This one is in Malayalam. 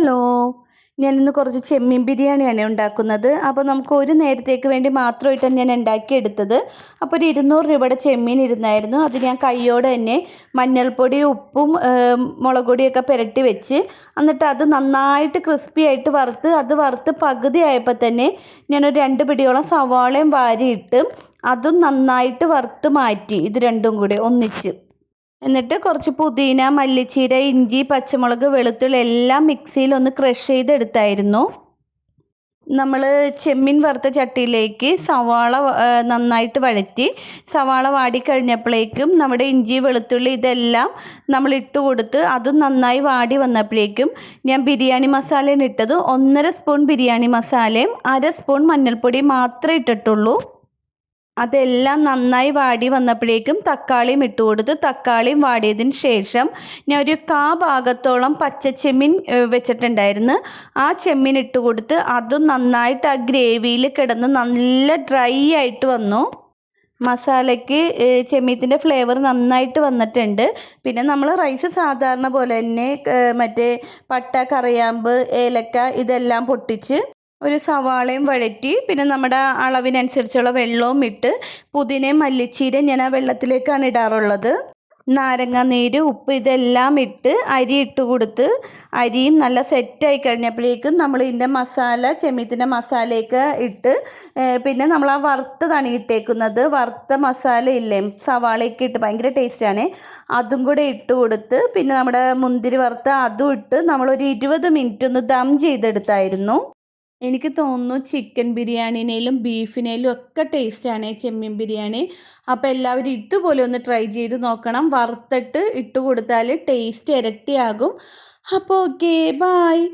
ഹലോ, ഞാനിന്ന് കുറച്ച് ചെമ്മീൻ ബിരിയാണിയാണ് ഉണ്ടാക്കുന്നത്. അപ്പോൾ നമുക്ക് ഒരു നേരത്തേക്ക് വേണ്ടി മാത്രമായിട്ടാണ് ഞാൻ ഉണ്ടാക്കിയെടുത്തത്. അപ്പോൾ ഒരു 200 രൂപയുടെ ചെമ്മീൻ ഇരുന്നായിരുന്നു. അത് ഞാൻ കൈയോടെ തന്നെ മഞ്ഞൾപ്പൊടി, ഉപ്പും മുളക് പൊടിയൊക്കെ പുരട്ടി വെച്ച്, എന്നിട്ട് അത് നന്നായിട്ട് ക്രിസ്പി ആയിട്ട് വറുത്ത്, അത് വറുത്ത് പകുതി ആയപ്പോൾ തന്നെ ഞാനൊരു 2 പിടിയോളം സവാളയും വാരിയിട്ട് അതും നന്നായിട്ട് വറുത്ത് മാറ്റി. ഇത് രണ്ടും കൂടി ഒന്നിച്ച്. എന്നിട്ട് കുറച്ച് പുതിന, മല്ലിച്ചീര, ഇഞ്ചി, പച്ചമുളക്, വെളുത്തുള്ളി എല്ലാം മിക്സിയിൽ ഒന്ന് ക്രഷ് ചെയ്തെടുത്തായിരുന്നു. നമ്മൾ ചെമ്മീൻ വറുത്ത ചട്ടിയിലേക്ക് സവാള നന്നായിട്ട് വഴറ്റി, സവാള വാടിക്കഴിഞ്ഞപ്പോഴേക്കും നമ്മുടെ ഇഞ്ചി, വെളുത്തുള്ളി ഇതെല്ലാം നമ്മൾ ഇട്ട് കൊടുത്ത് അതും നന്നായി വാടി വന്നപ്പോഴേക്കും ഞാൻ ബിരിയാണി മസാലയാണ് ഇട്ടത്. 1.5 സ്പൂൺ ബിരിയാണി മസാലയും 1/2 സ്പൂൺ മഞ്ഞൾപ്പൊടി മാത്രമേ ഇട്ടിട്ടുള്ളൂ. അതെല്ലാം നന്നായി വാടി വന്നപ്പോഴേക്കും തക്കാളിയും ഇട്ട് കൊടുത്ത്, തക്കാളിയും വാടിയതിന് ശേഷം ഞാൻ ഒരു ഭാഗത്തോളം പച്ചച്ചെമ്മീൻ വെച്ചിട്ടുണ്ടായിരുന്നു. ആ ചെമ്മീൻ ഇട്ട് കൊടുത്ത് അതും നന്നായിട്ട് ആ ഗ്രേവിയിൽ കിടന്ന് നല്ല ഡ്രൈ ആയിട്ട് വന്നു. മസാലയ്ക്ക് ചെമ്മീത്തിൻ്റെ ഫ്ലേവർ നന്നായിട്ട് വന്നിട്ടുണ്ട്. പിന്നെ നമ്മൾ റൈസ് സാധാരണ പോലെ തന്നെ മറ്റേ പട്ട, കറിയാമ്പ്, ഏലക്ക ഇതെല്ലാം പൊട്ടിച്ച് ഒരു സവാളയും വഴറ്റി, പിന്നെ നമ്മുടെ അളവിനനുസരിച്ചുള്ള വെള്ളവും ഇട്ട്, പുതിനയും മല്ലിച്ചീരയും ഞാൻ ആ വെള്ളത്തിലേക്കാണ് ഇടാറുള്ളത്. നാരങ്ങ നീര്, ഉപ്പ് ഇതെല്ലാം ഇട്ട് അരി ഇട്ട് കൊടുത്ത്, അരിയും നല്ല സെറ്റായി കഴിഞ്ഞപ്പോഴേക്കും നമ്മൾ ഇതിൻ്റെ മസാല, ചെമ്മീത്തിൻ്റെ മസാലയൊക്കെ ഇട്ട്, പിന്നെ നമ്മൾ ആ വറുത്തതാണ് ഇട്ടേക്കുന്നത്. വറുത്ത മസാല ഇല്ലേ, സവാളയൊക്കെ ഇട്ട് ഭയങ്കര ടേസ്റ്റാണ്. അതും കൂടെ ഇട്ട് കൊടുത്ത്, പിന്നെ നമ്മുടെ മുന്തിരി വറുത്ത അതും ഇട്ട് നമ്മളൊരു 20 മിനിറ്റ് ഒന്ന് ദം ചെയ്തെടുത്തായിരുന്നു. എനിക്ക് തോന്നുന്നു ചിക്കൻ ബിരിയാണിനേലും ബീഫിനേലും ഒക്കെ ടേസ്റ്റാണ് ചെമ്മീൻ ബിരിയാണി. അപ്പോൾ എല്ലാവരും ഇതുപോലെ ഒന്ന് ട്രൈ ചെയ്ത് നോക്കണം. വറുത്തിട്ട് ഇട്ട് കൊടുത്താൽ ടേസ്റ്റ് ഇരട്ടിയാകും. അപ്പോൾ ഓക്കെ, ബായ്.